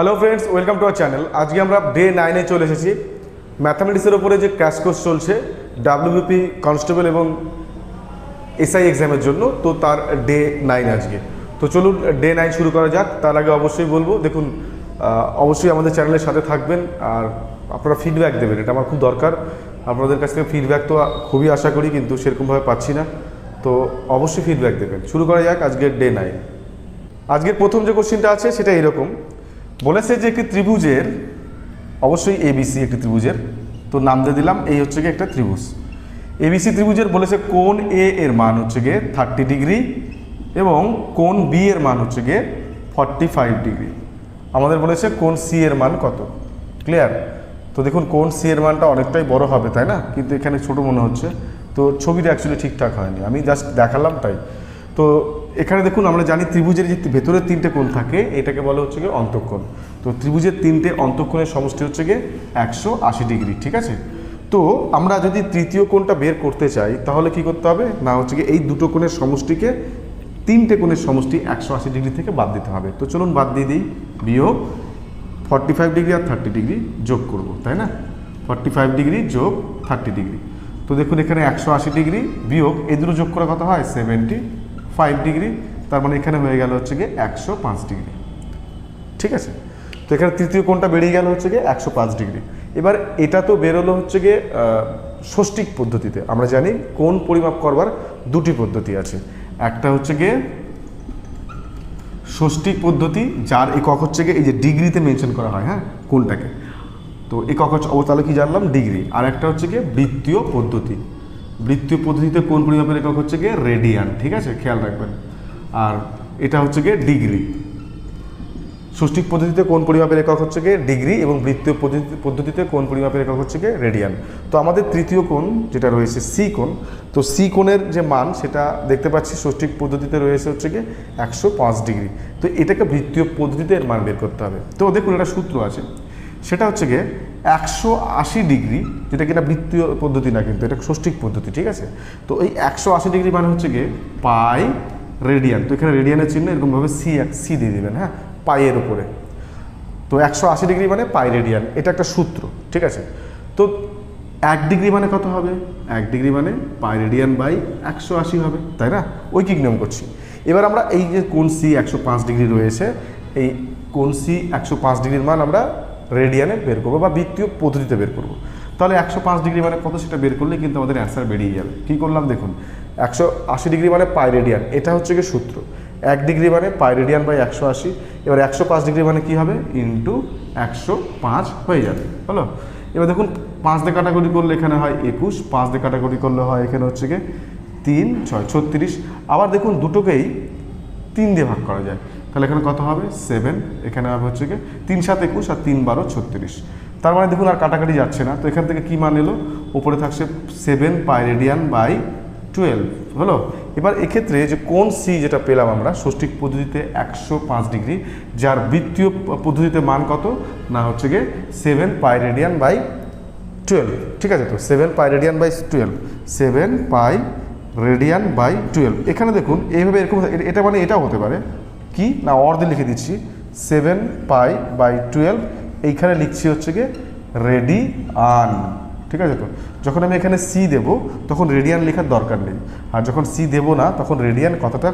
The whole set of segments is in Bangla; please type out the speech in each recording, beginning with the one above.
Hello friends, welcome to our channel. আজকে আমরা ডে 9-এ চলে এসেছি। ম্যাথামেটিক্সের ওপরে যে ক্র্যাশ কোর্স চলছে ডাব্লিউবিপি কনস্টেবল এবং এসআই এক্সামের জন্য, তো তার ডে 9 আজকে। তো চলুন ডে 9 শুরু করা যাক। তার আগে অবশ্যই বলবো, দেখুন অবশ্যই আমাদের চ্যানেলের সাথে থাকবেন আর আপনারা ফিডব্যাক দেবেন, এটা আমার খুব দরকার। আপনাদের কাছ থেকে ফিডব্যাক তো খুবই আশা করি, কিন্তু সেরকমভাবে পাচ্ছি না, তো অবশ্যই ফিডব্যাক দেবেন। শুরু করা যাক আজকের ডে 9। আজকের প্রথম যে কোশ্চেনটা আছে সেটা এরকম বলেছে যে একটি ত্রিভুজের, অবশ্যই এবিসি একটি ত্রিভুজের, তো নাম দিয়ে দিলাম এই হচ্ছে গিয়ে একটা ত্রিভুজ। এবিসি ত্রিভুজের বলেছে কোণ এ এর মান হচ্ছে গিয়ে 30 ডিগ্রি এবং কোণ বি এর মান হচ্ছে গিয়ে 45 ডিগ্রি। আমাদের বলেছে কোণ সি এর মান কত। ক্লিয়ার? তো দেখুন কোণ সি এর মানটা অনেকটাই বড় হবে, তাই না? কিন্তু এখানে ছোট মনে হচ্ছে, তো ছবিটা অ্যাকচুয়ালি ঠিকঠাক হয়নি, আমি জাস্ট দেখালাম তাই। তো এখানে দেখুন আমরা জানি ত্রিভুজের যে ভেতরের 3টে কোণ থাকে এটাকে বলা হচ্ছে গিয়ে অন্তঃকোণ। তো ত্রিভুজের 3টে অন্তঃকোণের সমষ্টি হচ্ছে গিয়ে 180 ডিগ্রি। ঠিক আছে? তো আমরা যদি তৃতীয় কোণটা বের করতে চাই তাহলে কি করতে হবে না, হচ্ছে গিয়ে এই দুটো কোণের সমষ্টিকে 3টে কোণের সমষ্টি 180 ডিগ্রি থেকে বাদ দিতে হবে। তো চলুন বাদ দিয়ে দিই। বিয়োগ 45 ডিগ্রি আর 30 ডিগ্রি যোগ করব, তাই না? 45 ডিগ্রি যোগ 30 ডিগ্রি। তো দেখুন এখানে 180 ডিগ্রি বিয়োগ এই দুটো যোগ করা কত হয় 75 ডিগ্রি। তার মানে এখানে হয়ে গেল হচ্ছে গিয়ে 105 ডিগ্রি। ঠিক আছে? তো এখানে তৃতীয় কোণটা বেরিয়ে গেল হচ্ছে গিয়ে 105 ডিগ্রি। এবার এটা তো বেরোলো হচ্ছে গিয়ে ষষ্ঠিক পদ্ধতিতে। আমরা জানি কোণ পরিমাপ করবার দুটি পদ্ধতি আছে, একটা হচ্ছে গিয়ে ষষ্ঠিক পদ্ধতি, যার একক হচ্ছে গিয়ে এই যে ডিগ্রিতে মেনশন করা হয়, হ্যাঁ, কোণটাকে। তো একক হচ্ছে তাহলে কি জানলাম, ডিগ্রি। আর একটা হচ্ছে গিয়ে বৃত্তীয় পদ্ধতি। বৃত্তীয় পদ্ধতিতে কোণ পরিমাপের একক হচ্ছে গিয়ে রেডিয়ান। ঠিক আছে, খেয়াল রাখবেন। আর এটা হচ্ছে গিয়ে ডিগ্রি। ষষ্ঠিক পদ্ধতিতে কোণ পরিমাপের একক হচ্ছে গিয়ে ডিগ্রি এবং বৃত্তীয় পদ্ধতিতে কোণ পরিমাপের একক হচ্ছে গিয়ে রেডিয়ান। তো আমাদের তৃতীয় কোণ যেটা রয়েছে সি কোণ, তো সি কোণের যে মান সেটা দেখতে পাচ্ছি ষষ্ঠিক পদ্ধতিতে রয়েছে হচ্ছে গিয়ে 105 ডিগ্রি। তো এটাকে বৃত্তীয় পদ্ধতিতে এর মান বের করতে হবে। তো দেখুন একটা সূত্র আছে, সেটা হচ্ছে গিয়ে 180 ডিগ্রি, যেটা কিনা বৃত্তীয় পদ্ধতি না, কিন্তু এটা ষষ্ঠিক পদ্ধতি। ঠিক আছে? তো এই 180 ডিগ্রি মানে হচ্ছে গিয়ে পাই রেডিয়ান। তো এখানে রেডিয়ানের চিহ্ন এরকমভাবে সি দিয়ে দেবেন, হ্যাঁ, পাইয়ের উপরে। তো 180 ডিগ্রি মানে পাই রেডিয়ান, এটা একটা সূত্র। ঠিক আছে? তো 1 ডিগ্রি মানে কত হবে? 1 ডিগ্রি মানে পাই রেডিয়ান বাই 180 হবে, তাই না? ঐকিক নিয়ম করছি। এবার আমরা এই যে কোণ সি 105 ডিগ্রি রয়েছে, এই কোণ সি 105 ডিগ্রির মান আমরা রেডিয়ানে বের করবো বা বৃত্তীয় পদ্ধতিতে বের করবো। তাহলে 105 ডিগ্রি মানে কত সেটা বের করলে কিন্তু আমাদের অ্যান্সার বেরিয়ে যাবে। কী করলাম দেখুন, 180 ডিগ্রি মানে পাই রেডিয়ান, এটা হচ্ছে গিয়ে সূত্র। 1 ডিগ্রি মানে পাই রেডিয়ান বাই 180। এবার 105 ডিগ্রি মানে কি হবে, ইন্টু 105 হয়ে যাবে। হলো? এবার দেখুন 5 দিয়ে কাটাকুটি করলে এখানে হয় 21, 5 দিয়ে কাটাকুটি করলে হয় এখানে হচ্ছে গিয়ে 3, 6, 36। আবার দেখুন দুটোকেই 3 দিয়ে ভাগ করা যায়, তাহলে এখানে কত হবে 7, এখানে হবে হচ্ছে গিয়ে 3 7 21 আর 3 12 36। তার মানে দেখুন আর কাটাকাটি যাচ্ছে না। তো এখান থেকে কি মান এলো, উপরে থাকছে 7 পাই রেডিয়ান বাই 12। হলো? এবার এক্ষেত্রে যে কোণ সি যেটা পেলাম আমরা ষষ্ঠিক পদ্ধতিতে 105 ডিগ্রি, যার বৃত্তীয় পদ্ধতিতে মান কত না হচ্ছে গিয়ে 7 পাই রেডিয়ান বাই 12। ঠিক আছে? তো 7 pi radian by 12, 7 pi radian by 12। এখানে দেখুন এইভাবে এরকম, এটা মানে এটাও হতে পারে কি না, অর্ধে লিখে দিচ্ছি 7 পাই বাই 12, এইখানে লিখছি হচ্ছে গিয়ে রেডিয়ান। ঠিক আছে? তো যখন আমি এখানে সি দেব তখন রেডিয়ান লেখার দরকার নেই, আর যখন সি দেব না তখন রেডিয়ান কথাটা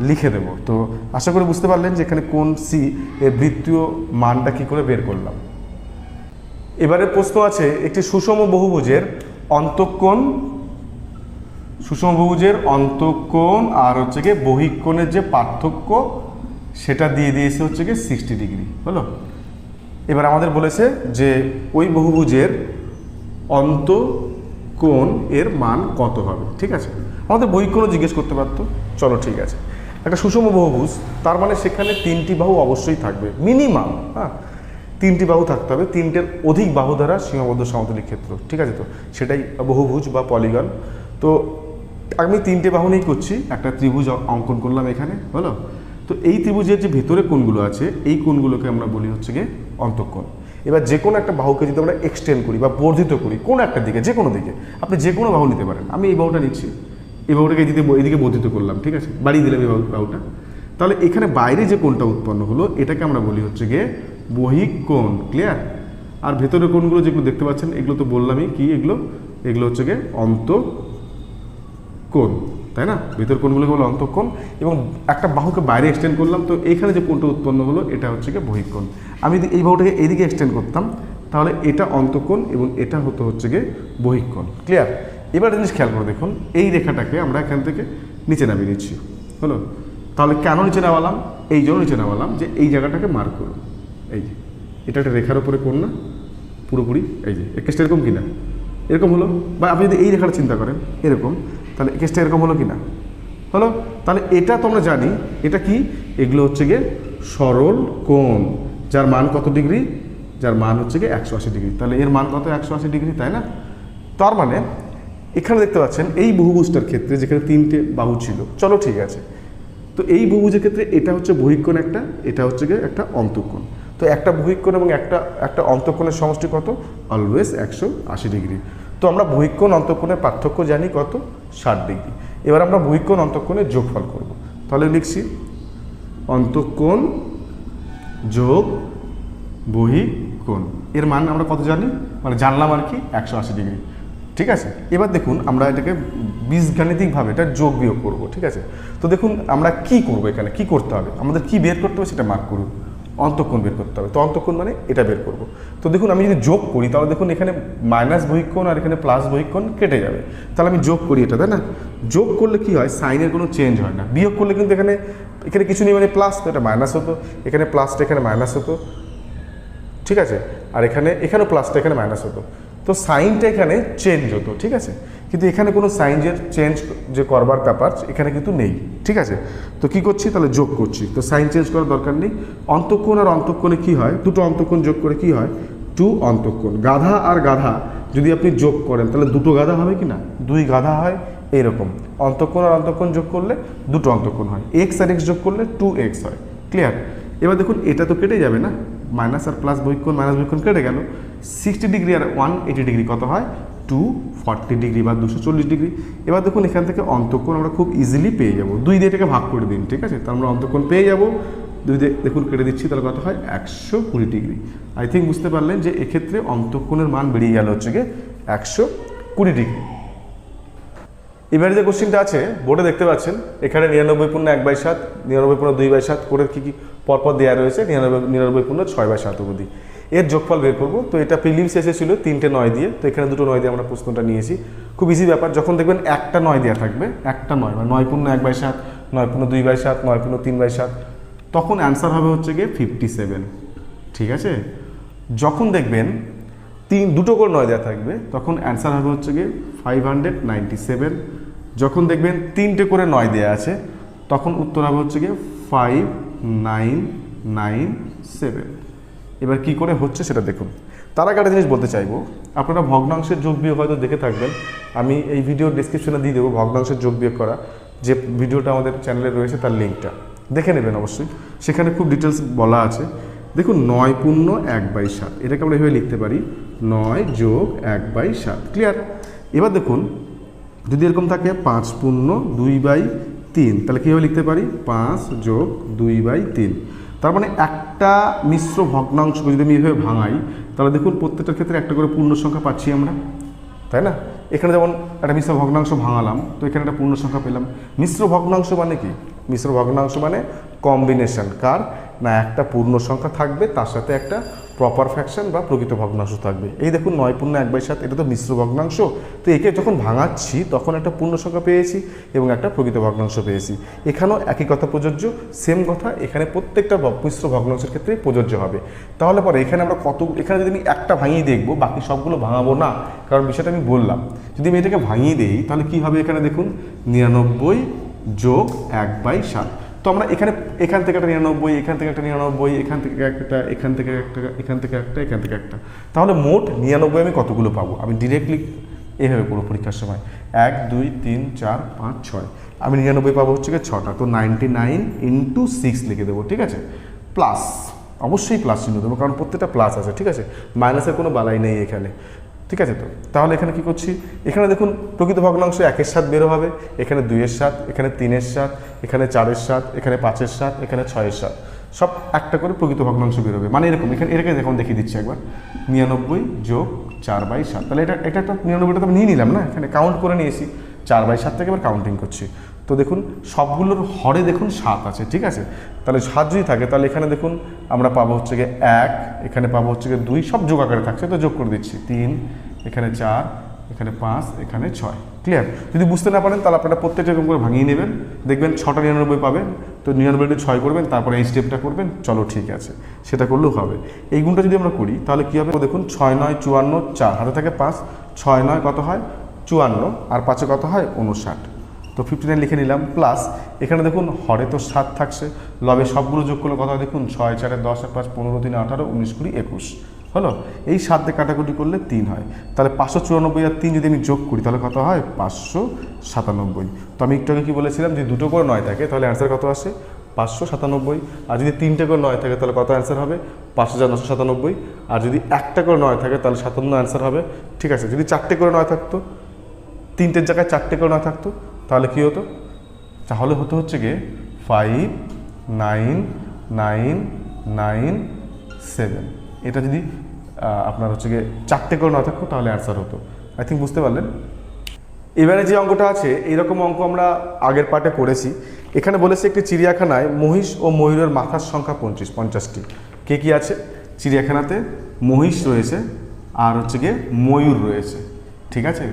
লিখে দেব। তো আশা করি বুঝতে পারলেন যে এখানে কোণ সি এর বৃত্তীয় মানটা কী করে বের করলাম। এবারে প্রশ্ন আছে একটি সুষম বহুভুজের অন্তঃকোণ, সুষম বহুভুজের অন্তঃকোণ আর হচ্ছে গিয়ে বহিঃকোণের যে পার্থক্য সেটা দিয়ে দিয়েছে হচ্ছে গিয়ে 60 ডিগ্রি। হলো? এবার আমাদের বলেছে যে ওই বহুভুজের অন্তঃকোণ এর মান কত হবে। ঠিক আছে? আমাদের বহিঃকোণও জিজ্ঞেস করতে পারতো। চলো ঠিক আছে, একটা সুষম বহুভুজ তার মানে সেখানে 3টি বাহু অবশ্যই থাকবে মিনিমাম, হ্যাঁ, 3টি বাহু থাকতে হবে, 3টের অধিক বাহু দ্বারা সীমাবদ্ধ সমতলের ক্ষেত্র। ঠিক আছে? তো সেটাই বহুভুজ বা পলিগন। তো আমি 3টে বাহু নিয়েই করছি, একটা ত্রিভুজ অঙ্কন করলাম এখানে। হলো? তো এই ত্রিভুজের যে ভেতরে কোণগুলো আছে এই কোণগুলোকে আমরা বলি হচ্ছে গিয়ে অন্তঃকোণ। এবার যে কোনো একটা বাহুকে যদি আমরা এক্সটেন্ড করি বা বর্ধিত করি কোনো একটা দিকে, যে কোনো দিকে, আপনি যে কোনো বাহু নিতে পারেন। আমি এই বাহুটা নিচ্ছি, এই বাহুটাকে এদিকে বর্ধিত করলাম। ঠিক আছে? বাড়িয়ে দিলাম এই বাহুটা। তাহলে এখানে বাইরে যে কোণটা উৎপন্ন হলো এটাকে আমরা বলি হচ্ছে গিয়ে বহিক কোণ, ক্লিয়ার। আর ভেতরের কোণগুলো যেগুলো দেখতে পাচ্ছেন এগুলো তো বললামই কি, এগুলো হচ্ছে গিয়ে অন্তঃকোণ, তাই না? ভেতর কোণগুলোকে বলে অন্তঃকোণ, এবং একটা বাহুকে বাইরে এক্সটেন্ড করলাম, তো এইখানে যে কোণটা উৎপন্ন হলো এটা হচ্ছে গিয়ে বহিক কোণ। আমি যদি এই বাহুটাকে এইদিকে এক্সটেন্ড করতাম তাহলে এটা অন্তঃকোণ এবং এটা হচ্ছে গিয়ে বহিক কোণ, ক্লিয়ার। এবার জিনিস খেয়াল করে দেখুন, এই রেখাটাকে আমরা এখান থেকে নিচে নামিয়ে দিচ্ছি, হলো। তাহলে কেন নিচে নামালাম? এই জন্য নিচে নামালাম যে এই জায়গাটাকে মার্ক করুন। এই যে এটা একটা রেখার উপরে কোণ না পুরোপুরি, এই যে কেসটা এরকম কিনা, এরকম হলো। বা আপনি যদি এই রেখাটা চিন্তা করেন এরকম, তাহলে কেসটা এরকম হলো কিনা, হলো। তাহলে এটা তো আমরা জানি এটা কি, এগুলো হচ্ছে গিয়ে সরল কোণ, যার মান কত ডিগ্রি? যার মান হচ্ছে গিয়ে 180 ডিগ্রি। তাহলে এর মান কত? 180 ডিগ্রি, তাই না? তার মানে এখানে দেখতে পাচ্ছেন এই বহুভুজটার ক্ষেত্রে যেখানে তিনটে বাহু ছিল, চলো ঠিক আছে, তো এই বহুভুজের ক্ষেত্রে এটা হচ্ছে বহিক কোণ একটা, এটা হচ্ছে গিয়ে একটা অন্তঃকোণ। তো একটা বহিক কোণ এবং একটা অন্তঃকোণের সমষ্টি কত? Always 180 degree. তো আমরা বহিক কোণ অন্তঃকোণের পার্থক্য জানি কত? 60 ডিগ্রি। এবার আমরা বহিক কোণ অন্তঃকোণের যোগফল করব। তাহলে লিখছি অন্তঃকোণ যোগ বহিক কোণ, এর মান আমরা কত জানি, মানে জানলাম আর কি 180 ডিগ্রি, ঠিক আছে। এবার দেখুন আমরা এটাকে বীজগাণিতিকভাবে এটা যোগ বিয়োগ করবো, ঠিক আছে। তো দেখুন আমরা কি করব, এখানে কি করতে হবে, আমাদের কি বের করতে হবে সেটা মার্ক করুন। অন্তঃকোণ বের করতে হবে, তো অন্তঃকোণ মানে এটা বের করব। তো দেখুন আমি যদি যোগ করি তাহলে দেখুন এখানে মাইনাস বহিক কোণ আর এখানে প্লাস বহিক কোণ কেটে যাবে। তাহলে আমি যোগ করি এটা, তাই না? যোগ করলে কি হয়, সাইনের কোনো চেঞ্জ হয় না। বিয়োগ করলে কিন্তু এখানে কিছু নেই, মানে প্লাস, তো এটা মাইনাস হতো, এখানে প্লাসটা এখানে মাইনাস হতো, ঠিক আছে। আর এখানেও প্লাসটা এখানে মাইনাস হতো, তো সাইনটা এখানে চেঞ্জ হতো, ঠিক আছে। কিন্তু এখানে কোনো সাইনের চেঞ্জ যে করবার ব্যাপার এখানে কিন্তু নেই, ঠিক আছে। তো কি করছি, তাহলে যোগ করছি, তো সাইন চেঞ্জ করার দরকার নেই। অন্তঃকোণ আর অন্তঃকোণে কি হয়, দুটো অন্তঃকোণ যোগ করে কি হয়, 2 অন্তঃকোণ। গাধা আর গাধা যদি আপনি যোগ করেন তাহলে দুটো গাধা হবে কি না, 2 গাধা হয়, এইরকম। অন্তঃকোণ আর অন্তঃকোণ যোগ করলে দুটো অন্তঃকোণ হয়, এক্স আর এক্স যোগ করলে 2x হয়, ক্লিয়ার। এবার দেখুন এটা তো কেটে যাবে না, মাইনাস আর প্লাস বহিক কোণ মাইনাস বহিক কোণ কেটে গেল। 60 ডিগ্রি আর 180 ডিগ্রি কত হয়, 240 ডিগ্রি বা 240 ডিগ্রি। এবার দেখুন এখান থেকে অন্তঃকোণ আমরা খুব ইজিলি পেয়ে যাব, 2 দিয়ে এটাকে ভাগ করে দিন, ঠিক আছে। তো আমরা অন্তঃকোণ পেয়ে যাব, 2 দিয়ে দেখুন কেটে দিচ্ছি, তাহলে কত হয়, 120 ডিগ্রি। আই থিঙ্ক বুঝতে পারলেন যে এক্ষেত্রে অন্তঃকোণের মান বেরিয়ে গেল হচ্ছে গিয়ে 120 ডিগ্রি। এবারে যে কোশ্চেনটা আছে বোর্ডে দেখতে পাচ্ছেন, এখানে 99.1/7, 99.2/7 করে কি পরপর দেওয়া রয়েছে, 99.6/7 অবধি এর যোগফল বের করবো। তো এটা প্রিলিমস এসেছিল 3টে 9 দিয়ে, তো এখানে 2টো 9 দিয়ে আমরা প্রশ্নটা নিয়েছি। খুব ইজি ব্যাপার, যখন দেখবেন একটা 9 দেওয়া থাকবে, একটা 9 মানে 9.1/7, 9.2/7, 9.3/7, তখন অ্যান্সার হবে হচ্ছে গিয়ে 57, ঠিক আছে। যখন দেখবেন দুটো করে 9 দেওয়া থাকবে তখন অ্যান্সার হবে হচ্ছে গিয়ে 597। যখন দেখবেন 3টে করে 9 দেওয়া আছে তখন উত্তর হবে হচ্ছে গিয়ে 5997। এবার কি করে হচ্ছে সেটা দেখুন। তার আগে একটা জিনিস বলতে চাইবো, আপনারা ভগ্নাংশের যোগ বিয়োগ হয়তো দেখে থাকবেন, আমি এই ভিডিওর ডেসক্রিপশনে দিয়ে দেবো ভগ্নাংশের যোগ বিয়োগ করা যে ভিডিওটা আমাদের চ্যানেলে রয়েছে, তার লিঙ্কটা দেখে নেবেন অবশ্যই, সেখানে খুব ডিটেলস বলা আছে। দেখুন 9.1/7 এটাকে আমরা এভাবে লিখতে পারি, 9 যোগ 1/7, ক্লিয়ার। এবার দেখুন যদি এরকম থাকে 5.2/3, তাহলে কীভাবে লিখতে পারি, 5 যোগ 2/3। তার মানে একটা মিশ্র ভগ্নাংশকে যদি আমি এভাবে ভাঙাই তাহলে দেখুন প্রত্যেকটার ক্ষেত্রে একটা করে পূর্ণ সংখ্যা পাচ্ছি আমরা, তাই না। এখানে যেমন একটা মিশ্র ভগ্নাংশ ভাঙালাম, তো এখানে একটা পূর্ণ সংখ্যা পেলাম। মিশ্র ভগ্নাংশ মানে কি, মিশ্র ভগ্নাংশ মানে কম্বিনেশন কার না, একটা পূর্ণ সংখ্যা থাকবে তার সাথে একটা প্রপার ফ্র্যাকশন বা প্রকৃত ভগ্নাংশ থাকবে। এই দেখুন 9.1/7 এটা তো মিশ্র ভগ্নাংশ, তো একে যখন ভাঙাচ্ছি তখন একটা পূর্ণ সংখ্যা পেয়েছি এবং একটা প্রকৃত ভগ্নাংশ পেয়েছি। এখানেও একই কথা প্রযোজ্য, সেম কথা এখানে প্রত্যেকটা মিশ্র ভগ্নাংশের ক্ষেত্রে প্রযোজ্য হবে। তাহলে পরে এখানে আমরা এখানে যদি আমি একটা ভাঙিয়ে দেখবো, বাকি সবগুলো ভাঙাবো না, কারণ বিষয়টা আমি বললাম যদি আমি এটাকে ভাঙিয়ে দিই তাহলে কি হবে, এখানে দেখুন 99 যোগ 1/7। তো আমরা এখান থেকে একটা 99, এখান থেকে একটা 99, এখান থেকে একটা, এখান থেকে একটা, এখান থেকে একটা, এখান থেকে একটা, তাহলে মোট 99 আমি কতগুলো পাবো, আমি ডিরেক্টলি এভাবে করবো পরীক্ষার সময় 1 2 3 4 5 6, আমি 99 পাবো হচ্ছে 6টা, তো 99 × 6 লিখে দেবো, ঠিক আছে। প্লাস, অবশ্যই প্লাস চিহ্ন দেবো কারণ প্রত্যেকটা প্লাস আছে, ঠিক আছে, মাইনাসের কোনো বালাই নেই এখানে, ঠিক আছে। তো তাহলে এখানে কি করছি, এখানে দেখুন প্রকৃত ভগ্নাংশ 1-এর 7 বেরো হবে, এখানে 2-এর 7, এখানে 3-এর 7, এখানে 4-এর 7, এখানে 5-এর 7, এখানে 6-এর 7, সব একটা করে প্রকৃত ভগ্নাংশ বেরোবে, মানে এরকম। এটাকে এখন দেখিয়ে দিচ্ছি একবার, 99 যোগ 4/7, তাহলে এটা একটা 99টা তো নিয়ে নিলাম না, এখানে কাউন্ট করে নিয়েছি, 4/7 থেকে এবার কাউন্টিং করছি। তো দেখুন সবগুলোর হরে দেখুন 7 আছে, ঠিক আছে। তাহলে 7 যদি থাকে তাহলে এখানে দেখুন আমরা পাবো হচ্ছে গিয়ে 1, এখানে পাবো হচ্ছে গিয়ে 2, সব যোগ আকারে থাকছে, তো যোগ করে দিচ্ছি 3, এখানে 4, এখানে 5, এখানে 6। ক্লিয়ার? যদি বুঝতে না পারেন তাহলে আপনারা প্রত্যেকটা এরকম করে ভাঙিয়ে নেবেন, দেখবেন 6টা 99 পাবেন, তো 99টা 6 করবেন, তারপরে এই স্টেপটা করবেন, চলো ঠিক আছে, সেটা করলেও হবে। এই গুণটা যদি আমরা করি তাহলে কী হবে দেখুন, 6 9 54, 4 হাতে থাকে 5, 6 9 কত হয় 54, আর 5 কত হয় 59, তো 59 লিখে নিলাম। প্লাস এখানে দেখুন হরে তো 7 থাকছে, লবে সবগুলো যোগ করলে কত হয় দেখুন, 6 4 10 5 15 3 18 19 20 21 হলো। এই 7 দিয়ে কাটাকুটি করলে 3 হয়, তাহলে 594 আর 3 যদি আমি যোগ করি তাহলে কত হয় 597। তো আমি একটু আগে কী বলেছিলাম, যদি দুটো করে 9 থাকে তাহলে অ্যান্সার কত আসে 597, আর যদি 3টে করে 9 থাকে তাহলে কত অ্যান্সার হবে 5997, আর যদি একটা করে 9 থাকে তাহলে 57 অ্যান্সার হবে। ঠিক আছে, যদি 4টে করে 9 থাকতো, 3টের জায়গায় 4টে করে 9 থাকতো তাহলে কী হতো, তাহলে হতো হচ্ছে গিয়ে 5 9 9 9 7। এটা যদি আপনার হচ্ছে গিয়ে 4টে করে 9 থাকতো তাহলে অ্যান্সার হতো। আই থিঙ্ক বুঝতে পারলেন। এবারে যে অঙ্কটা আছে এইরকম অঙ্ক আমরা আগের পার্টে করেছি। এখানে বলেছে একটি চিড়িয়াখানায় মহিষ ও ময়ূরের মাথার সংখ্যা 50টি। কে কি আছে চিড়িয়াখানাতে? মহিষ রয়েছে আর হচ্ছে গিয়ে ময়ূর রয়েছে, ঠিক আছে।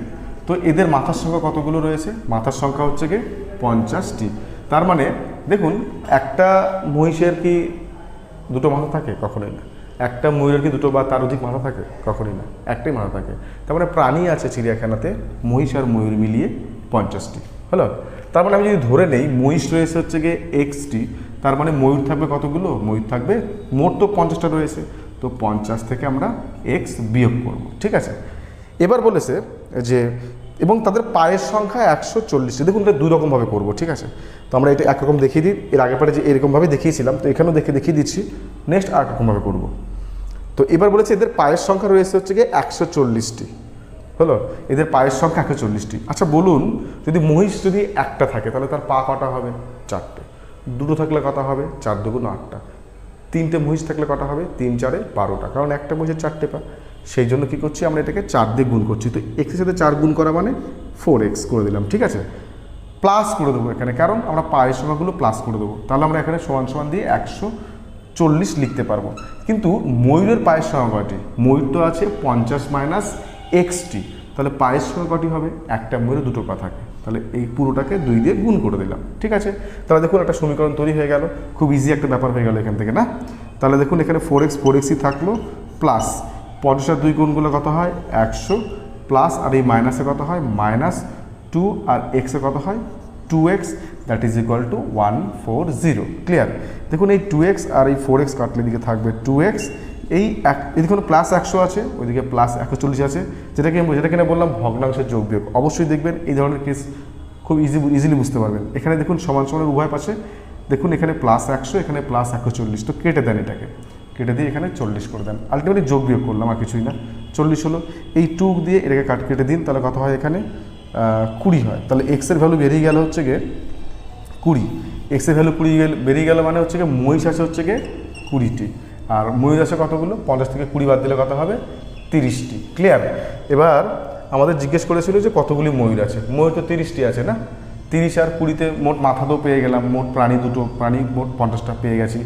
তো এদের মাথার সংখ্যা কতগুলো রয়েছে? মাথার সংখ্যা হচ্ছে গিয়ে 50টি। তার মানে দেখুন, একটা মহিষের কি দুটো মাথা থাকে? কখনোই না। একটা ময়ূরের কি দুটো বা তার অধিক মাথা থাকে? কখনোই না, একটাই মাথা থাকে। তার মানে প্রাণী আছে চিড়িয়াখানাতে মহিষ আর ময়ূর মিলিয়ে 50টি হলো। তার মানে আমি যদি ধরে নেই মহিষ রয়েছে হচ্ছে গিয়ে Xটি, তার মানে ময়ূর থাকবে কতগুলো? ময়ূর থাকবে মোট তো 50টা রয়েছে, তো 50 থেকে আমরা X বিয়োগ করব, ঠিক আছে। এবার বলেছে যে এবং তাদের পায়ের সংখ্যা 140টি। দেখুন এটা দুই রকমভাবে করবো, ঠিক আছে। তো আমরা এটা একরকম দেখিয়ে দিই, এর আগের পারে যে এরকমভাবে দেখিয়েছিলাম, তো এখানেও দেখিয়ে দিচ্ছি, নেক্সট আর রকমভাবে করবো। তো এবার বলেছে এদের পায়ের সংখ্যা রয়েছে হচ্ছে গিয়ে 140টি হলো, এদের পায়ের সংখ্যা 140টি। আচ্ছা বলুন, যদি মহিষ যদি একটা থাকে তাহলে তার পা কটা হবে? 4টে। দুটো থাকলে কটা হবে? 4 2 8টা। 3টে মহিষ থাকলে কটা হবে? 3 4 12টা, কারণ একটা মহিষের 4টে পা। সেই জন্য কী করছি আমরা, এটাকে 4 দিয়ে গুণ করছি। তো এক্সের সাথে 4 গুণ করা মানে 4x করে দিলাম, ঠিক আছে। প্লাস করে দেবো এখানে, কারণ আমরা পায়ের সংখ্যাগুলো প্লাস করে দেবো, তাহলে আমরা এখানে সমান সমান দিয়ে 140 লিখতে পারবো। কিন্তু ময়ূরের পায়ের সংখ্যা কটি? ময়ূর তো আছে 50 মাইনাস এক্সটি, তাহলে পায়ের সংখ্যা কটি হবে? একটা ময়ূরে দুটো পা থাকে, তাহলে এই পুরোটাকে 2 দিয়ে গুণ করে দিলাম, ঠিক আছে। তাহলে দেখুন একটা সমীকরণ তৈরি হয়ে গেল, খুব ইজি একটা ব্যাপার হয়ে গেল এখান থেকে, না? তাহলে দেখুন এখানে 4xই থাকলো, প্লাস 50 আর 2 গুণগুলো কত হয়? 100, প্লাস আর এই মাইনাসে কত হয়? -2, আর এক্সে কত হয়? 2x, that is equal to 140। Clear? দেখুন এই 2x আর এই 4x কাটলে দিকে থাকবে 2x, এই এদিকে প্লাস 100 আছে, ওইদিকে প্লাস 140 আছে, যেটাকে না বললাম ভগ্নাংশের যোগ বিয়োগ। অবশ্যই দেখবেন এই ধরনের কেস খুব ইজিলি বুঝতে পারবেন। এখানে দেখুন সমান সমানের উভয় পাশে দেখুন, এখানে প্লাস 100, এখানে প্লাস 140, তো কেটে দেন, এটাকে কেটে দিয়ে এখানে 40 করে দেন। আলটিমেটলি যোগ বিয়োগ করলাম, আর কিছুই না, 40 হলো। এই 2 দিয়ে এটাকে কেটে দিন, তাহলে কত হয়? এখানে 20 হয়। তাহলে এক্সের ভ্যালু বেরিয়ে গেল হচ্ছে গিয়ে 20। এক্সের ভ্যালু 20 বেরিয়ে গেল, মানে হচ্ছে গিয়ে মহিষ আছে হচ্ছে গিয়ে 20টি, আর ময়ূর আছে কতগুলো? 50 থেকে 20 বাদ দিলে কত হবে? 30টি। ক্লিয়ার? এবার আমাদের জিজ্ঞেস করেছিল যে কতগুলি ময়ূর আছে। ময়ূর তো 30টি আছে না, 30 আর 20তে মোট মাথা তো পেয়ে গেলাম, মোট প্রাণী মোট 50টা পেয়ে গেছি।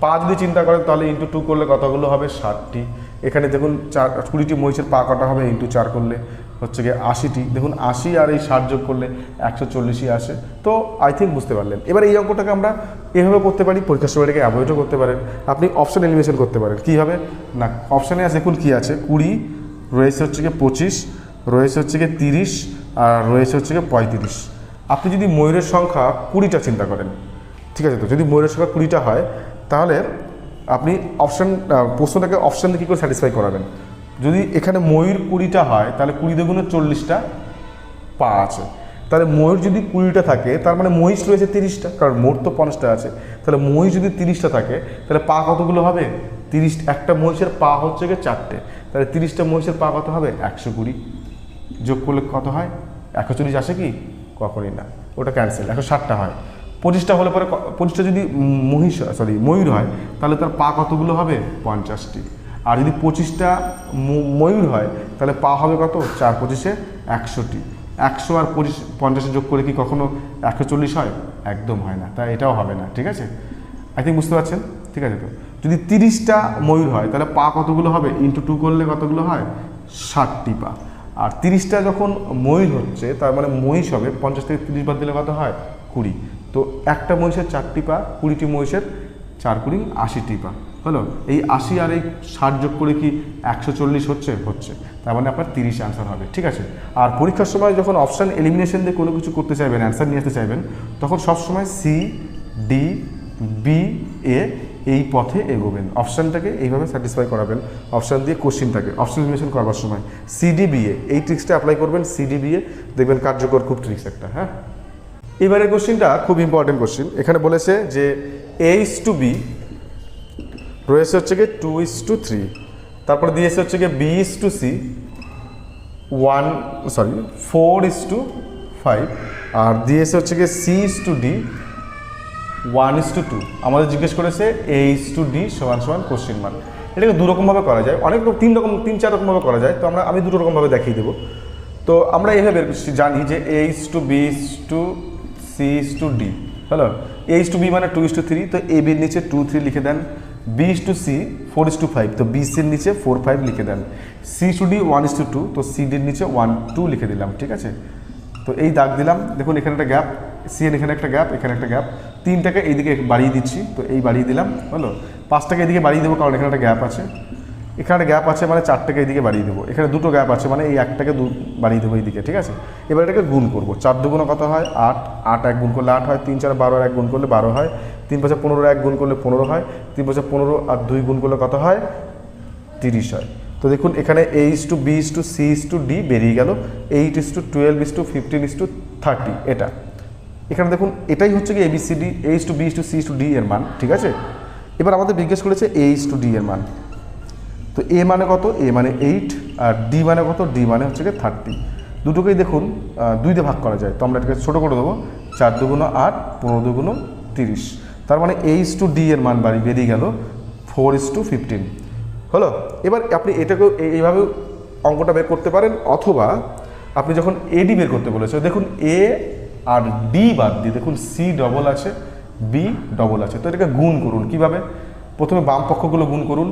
পা যদি চিন্তা করেন তাহলে ইন্টু 2 করলে কতগুলো হবে? 60টি। এখানে দেখুন 20টি মহিষের পা কটা হবে? ইন্টু 4 করলে হচ্ছে গিয়ে 80টি। দেখুন 80 আর এই 60 যোগ করলে 140ই আসে। তো আই থিঙ্ক বুঝতে পারলেন। এবার এই অঙ্কটাকে আমরা এভাবে করতে পারি, পরীক্ষার সময় এটাকে অ্যাভয়েডও করতে পারেন। আপনি অপশান এলিমিনেশন করতে পারেন। কীভাবে না, অপশানে আছে দেখুন কী আছে, 20 রয়েছে হচ্ছে গিয়ে 25, রয়েছে হচ্ছে গিয়ে 30, আর রয়েছে হচ্ছে গিয়ে 35। আপনি যদি ময়ূরের সংখ্যা 20টা চিন্তা করেন, ঠিক আছে, তো যদি ময়ূরের সংখ্যা 20টা হয় তাহলে আপনি প্রশ্নটাকে অপশান দিয়ে কী করে স্যাটিসফাই করাবেন? যদি এখানে ময়ূর 20টা হয় তাহলে 20 দুগুণে 40টা পা আছে, তাহলে ময়ূর যদি 20টা থাকে তার মানে মহিষ রয়েছে 30টা, কারণ মোট তো 50টা আছে। তাহলে মহিষ যদি 30টা থাকে তাহলে পা কতগুলো হবে? 30। একটা মহিষের পা হচ্ছে গিয়ে 4টে, তাহলে 30টা মহিষের পা কত হবে? 120। যোগ করলে কত হয়? 140 আসে কি? কখনই না, ওটা ক্যান্সেল। 160টা হয়। 25টা হলে পরে 25টা যদি ময়ূর হয় তাহলে তার পা কতগুলো হবে 50টি। আর যদি 25টা ময়ূর হয় তাহলে পা হবে কত 4 25-এ 100টি। 100 আর 50 যোগ করে কি কখনো 140 হয়? একদম হয় না, তাই এটাও হবে না। ঠিক আছে, আই থিঙ্ক বুঝতে পারছেন। ঠিক আছে, তো যদি 30টা ময়ূর হয় তাহলে পা কতগুলো হবে ইন্টু 2 করলে কতগুলো হয় 60টি পা। আর 30টা যখন ময়ূর হচ্ছে তার মানে মহিষ হবে 50 থেকে 30 বাদ দিলে কত হয় 20। তো একটা মহিষের 4টি পা, 20টি মহিষের 4 20 80টি পা হলো। এই 80 আর এই 60 যোগ করে কি 140 হচ্ছে? তার মানে আপনার 30 অ্যান্সার হবে। ঠিক আছে, আর পরীক্ষার সময় যখন অপশান এলিমিনেশন দিয়ে কোনো কিছু করতে চাইবেন, অ্যান্সার নিয়ে আসতে চাইবেন, তখন সবসময় সি ডি বি এ এই পথে এগোবেন, অপশানটাকে এইভাবে স্যাটিসফাই করাবেন। অপশান দিয়ে কোশ্চিনটাকে অপশান এলিমিনেশন করবার সময় সিডিবিএ এই ট্রিক্সটা অ্যাপ্লাই করবেন। সিডিবিএ দেখবেন কার্যকর খুব ট্রিক্স একটা। হ্যাঁ, এবারের কোশ্চিনটা খুব ইম্পর্টেন্ট কোশ্চিন। এখানে বলেছে যে A:B রয়েছে হচ্ছে গিয়ে 2:3, তারপরে দিয়েছে হচ্ছে গিয়ে B:C 4:5, আর দিয়েছে হচ্ছে গিয়ে C:D 1:2। আমাদের জিজ্ঞেস করেছে A:D = কোশ্চিন মার্ক। এটাকে দুরকমভাবে করা যায়, অনেক রকম 3 4 রকমভাবে করা যায়। তো আমি দুটো রকমভাবে দেখিয়ে দেবো। তো আমরা এইভাবে জানি যে A:B C:D হ্যালো। A:B মানে 2:3, তো AB এর নিচে 2 3 লিখে দেন। B:C 4:5, তো BC এর নিচে 4 5 লিখে দেন। C:D 1:2, তো CD এর নিচে 1 2 লিখে দিলাম। ঠিক আছে, তো এই দাগ দিলাম। দেখুন এখানে একটা গ্যাপ, CN এখানে একটা গ্যাপ, এখানে একটা গ্যাপ, 3টাকে এইদিকে বাড়িয়ে দিচ্ছি, তো এই বাড়িয়ে দিলাম হলো। 5টাকে এদিকে বাড়িয়ে দেবো কারণ এখানে একটা গ্যাপ আছে, এখানে একটা গ্যাপ আছে মানে 4টাকে এইদিকে বাড়িয়ে দেবো। এখানে 2টো গ্যাপ আছে মানে এই 1টাকে বাড়িয়ে দেবো এইদিকে। ঠিক আছে, এবার এটাকে গুণ করবো। 4 2 কত হয় 8, 8 1 গুণ করলে 8 হয়, 3 4 12 আর 1 গুণ করলে 12 হয়, 3 5 15 1 গুণ করলে 15 হয়, 3 5 15 আর 2 গুণ করলে কত হয় 30 হয়। তো দেখুন এখানে A:B:C:D বেরিয়ে গেল, 8:12:15:30। এটা এখানে দেখুন এটাই হচ্ছে কি ABCD A:B:C:D এর মান। ঠিক আছে, এবার আমাদের জিজ্ঞেস করেছে A:D এর মান। তো A মানে কত? A মানে 8, আর D মানে কত? D মানে হচ্ছে কি 30। দুটোকেই দেখুন 2 দিয়ে ভাগ করা যায়, তো আমরা এটাকে ছোটো করে দেবো। 4 2 8, 15 2 30। তার মানে A:D এর মান বেরিয়ে গেল 4:15 হলো। এবার আপনি এটাকেও এইভাবে অঙ্কটা বের করতে পারেন, অথবা আপনি যখন AD বের করতে বলেছে দেখুন A আর D বাদ দিয়ে দেখুন C ডবল আছে, B ডবল আছে, তো এটাকে গুণ করুন। কিভাবে? প্রথমে বাম পক্ষগুলো গুণ করুন।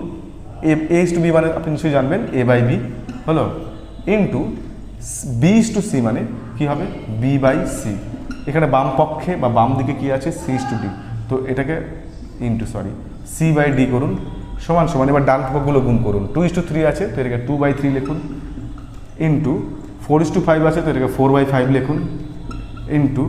A:B মানে আপনি নিশ্চয়ই জানবেন A/B হলো, ইন্টু B:C মানে কি হবে B/C। এখানে বাম পক্ষে বা বাম দিকে কি আছে C:D, তো এটাকে ইন্টু C/D করুন সমান। এবার ডান পক্ষগুলো গুণ করুন। 2:3 আছে তো এটাকে 2/3 লিখুন, ইন্টু 4:5 আছে তো এটাকে 4/5 লিখুন, ইন্টু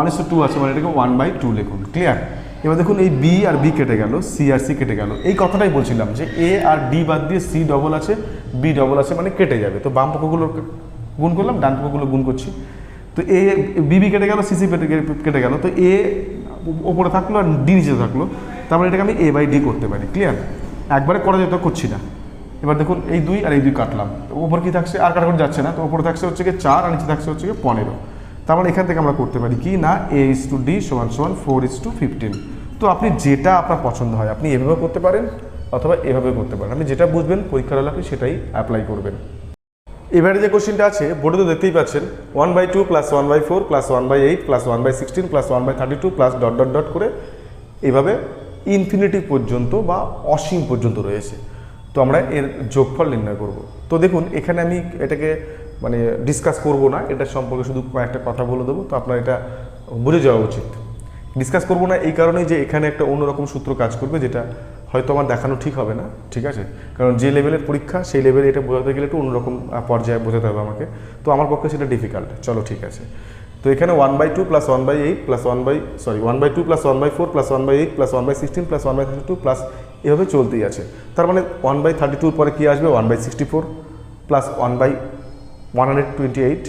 1:2 আছে মানে এটাকে 1/2 লিখুন। ক্লিয়ার? এবার দেখুন এই B আর B কেটে গেল, C আর C কেটে গেল। এই কথাটাই বলছিলাম যে A আর D বাদ দিয়ে C ডবল আছে, B ডবল আছে মানে কেটে যাবে। তো বাম পক্ষগুলো গুণ করলাম, ডান পক্ষগুলো গুণ করছি। তো B কেটে গেল, C কেটে গেল, তো A ওপরে থাকলো আর D নিচে থাকলো, তারপরে এটাকে আমি A/D করতে পারি। ক্লিয়ার? একবারে করা যেত, করছি না। এবার দেখুন এই 2 আর এই 2 কাটলাম, ওপর কি থাকছে আর কাটাকুটি যাচ্ছে না, তো ওপরে থাকছে হচ্ছে কি 4 আর নিচে থাকছে হচ্ছে কি 15। তার মানে এখান থেকে আমরা করতে পারি কি না A:D = 4:15। তো আপনি যেটা আপনার পছন্দ হয় আপনি এভাবে করতে পারেন অথবা এভাবে করতে পারেন, আপনি যেটা বুঝবেন পরীক্ষার হলে আপনি সেটাই অ্যাপ্লাই করবেন। এবারে যে কোশ্চেনটা আছে বোর্ডে তো দেখতেই পাচ্ছেন 1/2 + 1/4 + 1/8 + 1/16 + 1/32 প্লাস ডট ডট ডট করে এইভাবে ইনফিনিটি পর্যন্ত বা অসীম পর্যন্ত রয়েছে। তো আমরা এর যোগফল নির্ণয় করব। তো দেখুন এখানে আমি এটাকে মানে ডিসকাস করব না, এটা সম্পর্কে শুধু কয়েকটা কথা বলে দেবো, তো আপনার এটা বুঝে যাওয়া উচিত। ডিসকাস করব না এই কারণেই যে এখানে একটা অন্যরকম সূত্র কাজ করবে, যেটা হয়তো আমার দেখানো ঠিক হবে না। ঠিক আছে, কারণ যে লেভেলের পরীক্ষা সেই লেভেলে এটা বোঝাতে গেলে একটু অন্যরকম পর্যায়ে বোঝাতে হবে আমাকে, তো আমার পক্ষে সেটা ডিফিকাল্ট। চলো ঠিক আছে, তো এখানে 1/2 + 1/8 + 1/2 + 1/4 + 1/8 + 1/16 + 1/32 প্লাস এভাবে চলতেই আছে। তার মানে 1/32 পরে কি আসবে 1/64 প্লাস 1/128,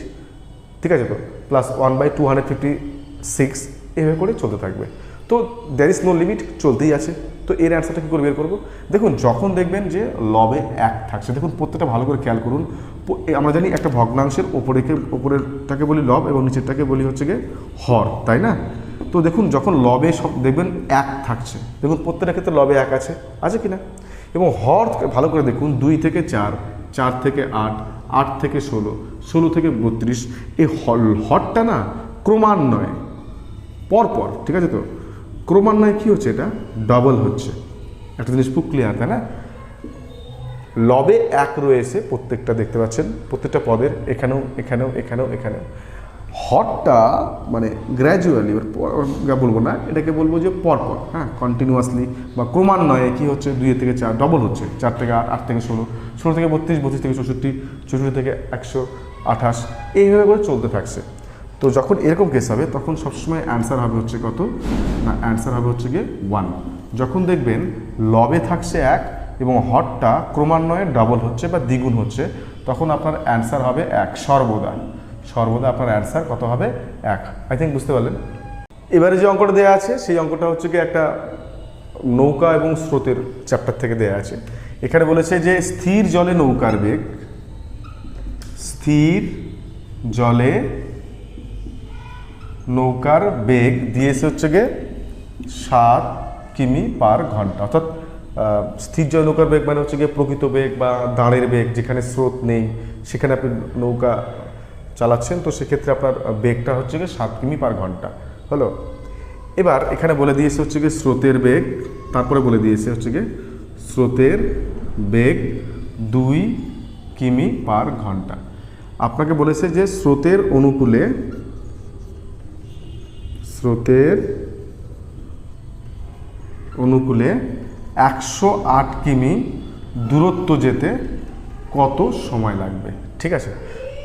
ঠিক আছে, তো প্লাস 1/256 এভাবে করে চলতে থাকবে। তো দ্যার ইজ নো লিমিট, চলতেই আছে। তো এর অ্যান্সারটা কী করে বের করবো? দেখুন যখন দেখবেন যে লবে 1 থাকছে, দেখুন প্রত্যেকটা ভালো করে খেয়াল করুন। আমরা জানি একটা ভগ্নাংশের ওপরেরটাকে বলি লব এবং নিচেরটাকে বলি হচ্ছে গিয়ে হর, তাই না? তো দেখুন যখন লবে সব দেখবেন এক থাকছে, দেখুন প্রত্যেকটা ক্ষেত্রে লবে এক আছে, আছে কি না? এবং হর ভালো করে দেখুন 2 থেকে 4, 4 থেকে 8, 8 থেকে 16, 16 থেকে 32, এই হরটা না ক্রমান্বয়ে পরপর, ঠিক আছে? তো ক্রমান্বয়ে কী হচ্ছে, এটা ডবল হচ্ছে। একটা জিনিস খুব ক্লিয়ার, তাই না? লবে এক রয়েছে প্রত্যেকটা, দেখতে পাচ্ছেন প্রত্যেকটা পদের, এখানেও এখানেও এখানেও এখানেও। হরটা মানে গ্র্যাজুয়ালি, বলবো না, এটাকে বলবো যে পরপর, হ্যাঁ, কন্টিনিউয়াসলি বা ক্রমান্বয়ে কী হচ্ছে, 2 থেকে 4 ডবল হচ্ছে, 4 থেকে 8, 8 থেকে 16, 16 থেকে 32, 32 থেকে 64, 64 থেকে 128, এইভাবে করে চলতে থাকছে। তো যখন এরকম কেস হবে তখন সবসময় অ্যান্সার হবে হচ্ছে কত না, অ্যান্সার হবে হচ্ছে গিয়ে 1। যখন দেখবেন লবে থাকছে 1 এবং হরটা ক্রমান্বয়ে ডবল হচ্ছে বা দ্বিগুণ হচ্ছে, তখন আপনার অ্যান্সার হবে 1 সর্বদা। সর্বদা আপনার অ্যান্সার কত হবে, 1। আই থিঙ্ক বুঝতে পারলেন। এবারে যে অঙ্কটা দেওয়া আছে সেই অঙ্কটা হচ্ছে কি একটা নৌকা এবং স্রোতের চ্যাপ্টার থেকে দেওয়া আছে। এখানে বলেছে যে স্থির জলে নৌকার বেগ, স্থির জলে নৌকার বেগ দিয়েছে হচ্ছে গিয়ে 7 কিমি/ঘন্টা। অর্থাৎ স্থির জলে নৌকার বেগ মানে হচ্ছে গিয়ে প্রকৃত বেগ বা দাঁড়ের বেগ, যেখানে স্রোত নেই সেখানে আপনি নৌকা চালাচ্ছেন, তো সেক্ষেত্রে আপনার বেগটা হচ্ছে গিয়ে 7 কিমি/ঘন্টা হলো। এবার এখানে বলে দিয়েছে হচ্ছে গিয়ে স্রোতের বেগ, তারপরে বলে দিয়েছে হচ্ছে গিয়ে স্রোতের বেগ 2 কিমি/ঘন্টা। আপনাকে বলেছে যে স্রোতের অনুকূলে, স্রোতের অনুকূলে 108 কিমি দূরত্ব যেতে কত সময় লাগবে, ঠিক আছে?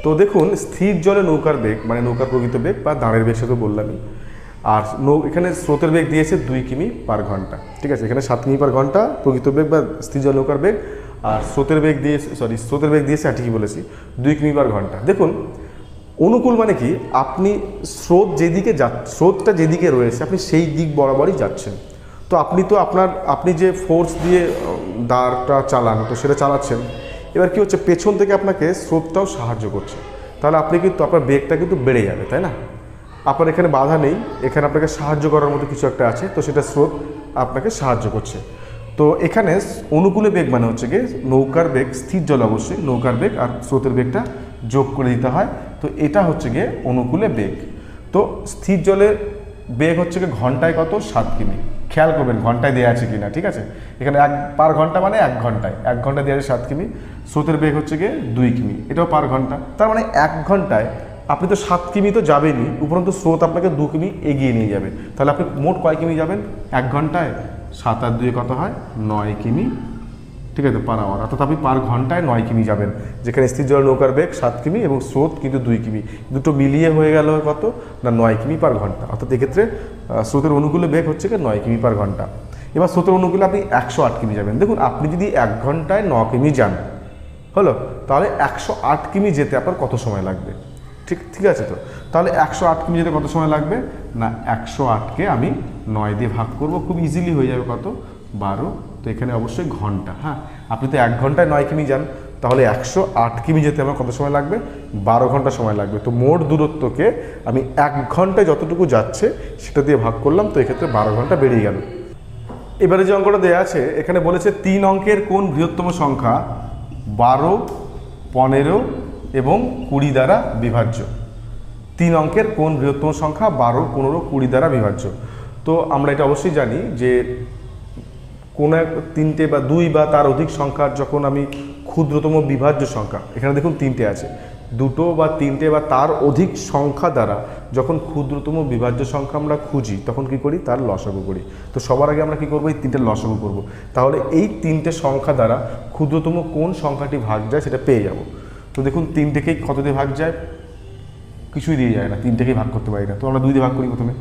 তো দেখুন স্থির জলে নৌকার বেগ মানে নৌকার প্রকৃত বেগ বা দাঁড়ের বেগ, সেটা বললামই। আর এখানে স্রোতের বেগ দিয়েছে 2 কিমি/ঘন্টা, ঠিক আছে? এখানে 7 কিমি/ঘন্টা প্রকৃত বেগ বা স্থির জল নৌকার বেগ, আর স্রোতের বেগ দিয়েছে, স্রোতের বেগ দিয়েছে, ঠিকই বলেছি, 2 কিমি/ঘন্টা। দেখুন অনুকূল মানে কি, আপনি স্রোত যেদিকে স্রোতটা যেদিকে রয়েছে আপনি সেই দিক বরাবরই যাচ্ছেন। তো আপনি যে ফোর্স দিয়ে দাঁড়টা চালান, তো সেটা চালাচ্ছেন। এবার কি হচ্ছে, পেছন থেকে আপনাকে স্রোতটাও সাহায্য করছে, তাহলে আপনি কিন্তু আপনার বেগটা কিন্তু বেড়ে যাবে, তাই না? আপনার এখানে বাধা নেই, এখানে আপনাকে সাহায্য করার মতো কিছু একটা আছে, তো সেটা স্রোত আপনাকে সাহায্য করছে। তো এখানে অনুকূলে বেগ মানে হচ্ছে গিয়ে নৌকার বেগ, স্থির জল অবশ্যই নৌকার বেগ আর স্রোতের বেগটা যোগ করে দিতে হয়, তো এটা হচ্ছে গিয়ে অনুকূলে বেগ। তো স্থির জলের বেগ হচ্ছে গিয়ে ঘন্টায় কত, 7 কিমি। খেয়াল করবেন ঘন্টায় দেওয়া আছে কিনা, ঠিক আছে? এখানে 1/ঘন্টা মানে 1 ঘন্টায়, 1 ঘন্টা দেওয়া আছে 7 কিমি। স্রোতের বেগ হচ্ছে গিয়ে 2 কিমি, এটাও ঘন্টা। তার মানে 1 ঘন্টায় আপনি তো 7 কিমি তো যাবেনই, উপরন্তু স্রোত আপনাকে 2 কিমি এগিয়ে নিয়ে যাবে। তাহলে আপনি মোট কয় কিমি যাবেন 1 ঘন্টায়? 7 আর 2 কত হয়, 9 কিমি, ঠিক আছে, পার আওয়ার। অর্থাৎ আপনি ঘন্টায় 9 কিমি যাবেন, যেখানে স্থির জল নৌকার বেগ 7 কিমি এবং স্রোত কিন্তু 2 কিমি, দুটো মিলিয়ে হয়ে গেল কত না 9 কিমি/ঘন্টা। অর্থাৎ এক্ষেত্রে স্রোতের অনুকূলে বেগ হচ্ছে কি 9 কিমি/ঘন্টা। এবার স্রোতের অনুকূলে আপনি 108 কিমি যাবেন। দেখুন আপনি যদি 1 ঘন্টায় 9 কিমি যান, হলো, তাহলে 108 কিমি যেতে আপনার কত সময় লাগবে, ঠিক আছে? তো তাহলে 108 কিমি যেতে কত সময় লাগবে না, 108কে আমি 9 দিয়ে ভাগ করব, খুব ইজিলি হয়ে যাবে কত, 12। তো এখানে অবশ্যই ঘন্টা, হ্যাঁ, আপনি তো 1 ঘন্টায় 9 কিমি যান, তাহলে 108 কিমি যেতে আমার কত সময় লাগবে, 12 ঘন্টা সময় লাগবে। তো মোট দূরত্বকে আমি 1 ঘন্টায় যতটুকু যাচ্ছে সেটা দিয়ে ভাগ করলাম, তো এক্ষেত্রে 12 ঘন্টা বেরিয়ে গেল। এবারে যে অঙ্কটা দেওয়া আছে এখানে বলেছে 3 অঙ্কের কোন বৃহত্তম সংখ্যা 12, 15 এবং 20 দ্বারা বিভাজ্য। 3 অঙ্কের কোন বৃহত্তম সংখ্যা 12, 15, 20 দ্বারা বিভাজ্য। তো আমরা এটা অবশ্যই জানি যে কোনো 3টে বা 2 বা তার অধিক সংখ্যার যখন আমি ক্ষুদ্রতম বিভাজ্য সংখ্যা, এখানে দেখুন 3টে আছে, 2 বা 3টে বা তার অধিক সংখ্যা দ্বারা যখন ক্ষুদ্রতম বিভাজ্য সংখ্যা আমরা খুঁজি তখন কি করি, তার লসাগু করি। তো সবার আগে আমরা কি করব, এই 3টে লসাগু করব। তাহলে এই 3টে সংখ্যা দ্বারা ক্ষুদ্রতম কোন সংখ্যাটি ভাগ যায় সেটা পেয়ে যাব। তো দেখুন 3টেকেই কত দিয়ে ভাগ যায়, কিছুই দিয়ে যায় না, 3টেকেই ভাগ করতে পারি না, তো আমরা 2 দিয়ে ভাগ করি। প্রথমে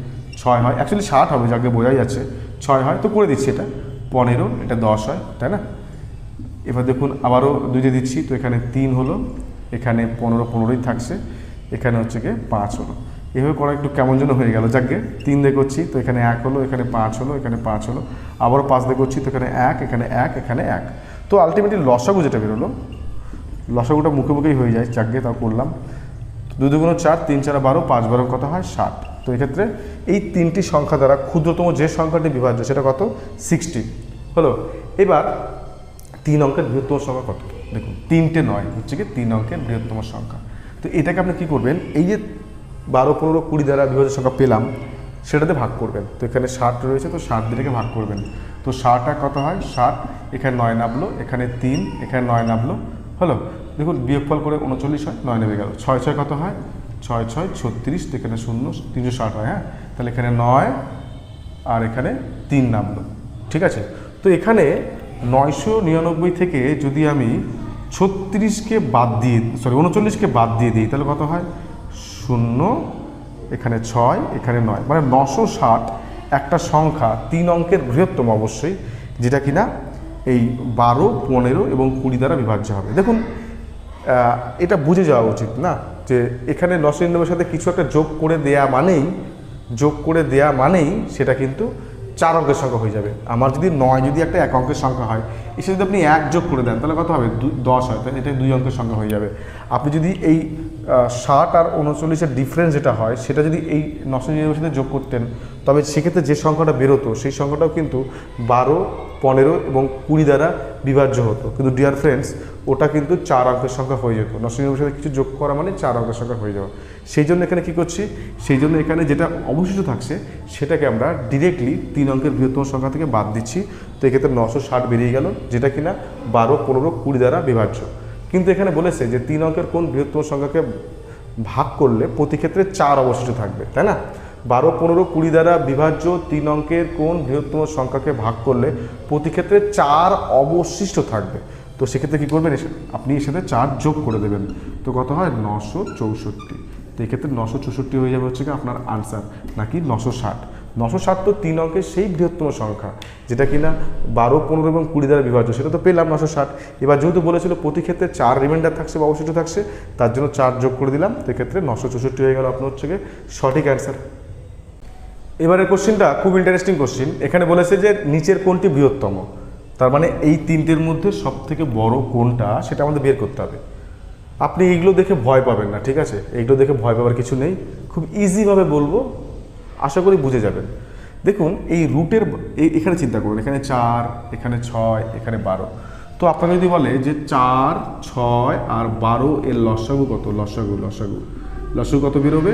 6 হয়, অ্যাকচুয়ালি 60 হবে, যাকে বোঝাই যাচ্ছে 6 হয়, তো করে দিচ্ছি এটা 15, এটা 10 হয়, তাই না? এবার দেখুন আবারও 2 দিয়ে দিচ্ছি, তো এখানে 3 হলো, এখানে 15, 15ই থাকছে, এখানে হচ্ছে গিয়ে 5 হলো। এভাবে করা একটু কেমন যেন হয়ে গেল, যাকে 3 দিয়ে করছি, তো এখানে 1 হলো, এখানে 5 হলো, এখানে 5 হলো, আবারও 5 দিয়ে করছি, তো এখানে 1, এখানে 1, এখানে 1। তো আলটিমেটলি লসাগু যেটা বেরোলো, লসাগুটা মুখে মুখেই হয়ে যায়, যাকে তাও করলাম। 2 দুগুণ 4, 3 4 12, 5 12 কত হয় 60। তো এক্ষেত্রে এই তিনটি সংখ্যা দ্বারা ক্ষুদ্রতম যে সংখ্যাটি বিভাজ্য সেটা কত 60 হলো। এবার 3 অঙ্কের বৃহত্তম সংখ্যা কত? দেখুন 3টে নয় হচ্ছে কি 3 অঙ্কের বৃহত্তম সংখ্যা। তো এটাকে আপনি কি করবেন, এই যে 12, 15, 20 দ্বারা বিভাজ্য সংখ্যা পেলাম সেটাতে ভাগ করবেন। তো এখানে 60 রয়েছে, তো 60 দিয়ে ভাগ করবেন। তো 60 কত হয় 60, এখানে 9 নামলো, এখানে 3, এখানে 9 নামলো হলো। দেখুন বিয়োগফল করে 39 হয়, 9 নেমে গেল। 6 6 কত হয় 6 6 36, তো এখানে 0 360 হয়। হ্যাঁ, তাহলে এখানে 9 আর এখানে 3 নামলো, ঠিক আছে। তো এখানে 999 থেকে যদি আমি 36কে বাদ দিয়ে 39কে বাদ দিয়ে দিই তাহলে কত হয় 0, এখানে 6, এখানে 9, মানে 960 একটা সংখ্যা 3 অঙ্কের বৃহত্তম অবশ্যই, যেটা কিনা এই 12, 15 এবং 20 দ্বারা বিভাজ্য হবে। দেখুন এটা বুঝে যাওয়া উচিত না যে এখানে 999 সাথে কিছু একটা যোগ করে দেয়া মানেই সেটা কিন্তু 4 অঙ্কের সংখ্যা হয়ে যাবে। আমার যদি 9 যদি একটা 1 অঙ্কের সংখ্যা হয়, এসে যদি আপনি 1 যোগ করে দেন তাহলে কত হবে 10 হয়, তাহলে এটা 2 অঙ্কের সংখ্যা হয়ে যাবে। আপনি যদি এই 60 আর 39-এর ডিফারেন্স যেটা হয় সেটা যদি এই 999 সাথে যোগ করতেন, তবে সেক্ষেত্রে যে সংখ্যাটা বেরোতো সেই সংখ্যাটাও কিন্তু 12, 15 এবং 20 দ্বারা বিভাজ্য হতো। কিন্তু ডিয়ার ফ্রেন্ডস, ওটা কিন্তু 4 অঙ্কের সংখ্যা হয়ে যেত। 999 সাথে কিছু যোগ করা মানে 4 অঙ্কের সংখ্যা হয়ে যাওয়া। সেই জন্য এখানে কী করছি, সেই জন্য এখানে যেটা অবশিষ্ট থাকছে সেটাকে আমরা ডিরেক্টলি 3 অঙ্কের বৃহত্তম সংখ্যা থেকে বাদ দিচ্ছি। তো এক্ষেত্রে 960 বেরিয়ে গেল, যেটা কিনা 12, 15, 20 দ্বারা বিভাজ্য। কিন্তু এখানে বলেছে যে 3 অঙ্কের কোন বৃহত্তম সংখ্যাকে ভাগ করলে প্রতি ক্ষেত্রে 4 অবশিষ্ট থাকবে, তাই না? 12, 15, 20 দ্বারা বিভাজ্য 3 অঙ্কের কোন বৃহত্তম সংখ্যাকে ভাগ করলে প্রতি ক্ষেত্রে 4 অবশিষ্ট থাকবে। তো সেক্ষেত্রে কী করবেন, আপনি এর সাথে 4 যোগ করে দেবেন। তো কত হয় 964। তো এক্ষেত্রে 964 হয়ে যাবে হচ্ছে কি আপনার আনসার, নাকি 960। 960 তো 3 অঙ্কের সেই বৃহত্তম সংখ্যা যেটা কিনা 12, 15 এবং 20 দ্বারা বিভাজ্য, সেটা তো পেলাম 960। এবার যেহেতু বলেছিল প্রতি ক্ষেত্রে 4 রিমাইন্ডার থাকছে বা অবশিষ্ট থাকছে, তার জন্য 4 যোগ করে দিলাম। তো এক্ষেত্রে 964 হয়ে গেল আপনার হচ্ছে গিয়ে সঠিক অ্যান্সার। এবারের কোশ্চেনটা খুব ইন্টারেস্টিং কোশ্চেন। এখানে বলেছে যে নিচের কোনটি বৃহত্তম, তার মানে এই তিনটের মধ্যে সব থেকে বড় কোনটা সেটা আমাদের বের করতে হবে। আপনি এইগুলো দেখে ভয় পাবেন না, ঠিক আছে? এইগুলো দেখে ভয় পাওয়ার কিছু নেই, খুব ইজিভাবে বলবো, আশা করি বুঝে যাবেন। দেখুন এই রুটের এখানে চিন্তা করুন, এখানে 4, এখানে 6, এখানে 12। তো আপনাকে যদি বলে যে 4, 6 আর 12 এর লসাগু কত, লসাগু কত বেরোবে?